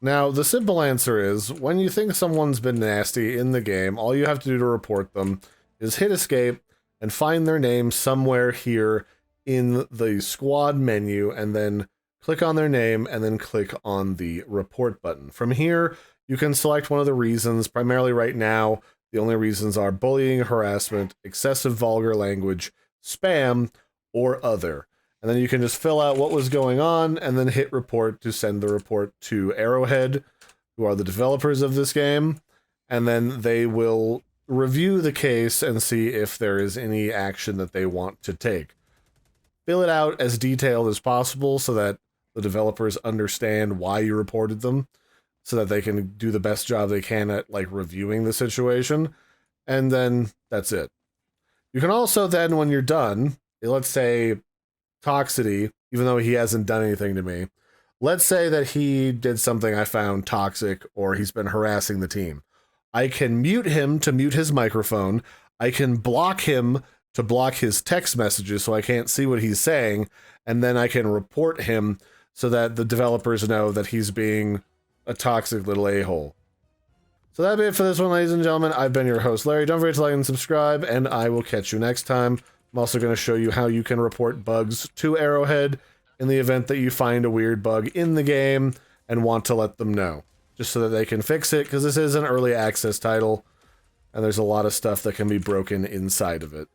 Now, the simple answer is, when you think someone's been nasty in the game, all you have to do to report them is hit escape and find their name somewhere here in the squad menu, and then click on their name, and then click on the report button. From here, you can select one of the reasons. Primarily right now, the only reasons are bullying, harassment, excessive vulgar language, spam, or other. And then you can just fill out what was going on, and then hit report to send the report to Arrowhead, who are the developers of this game, and then they will review the case and see if there is any action that they want to take. Fill it out as detailed as possible so that the developers understand why you reported them, so that they can do the best job they can at, like, reviewing the situation, and then that's it. You can also then, when you're done, let's say Toxicity, even though he hasn't done anything to me, let's say that he did something I found toxic, or he's been harassing the team. I can mute him to mute his microphone. I can block him to block his text messages so I can't see what he's saying, and then I can report him so that the developers know that he's being a toxic little a-hole. So that'll be it for this one, ladies and gentlemen. I've been your host, Larry. Don't forget to like and subscribe, and I will catch you next time. I'm also going to show you how you can report bugs to Arrowhead in the event that you find a weird bug in the game and want to let them know, just so that they can fix it, because this is an early access title, and there's a lot of stuff that can be broken inside of it.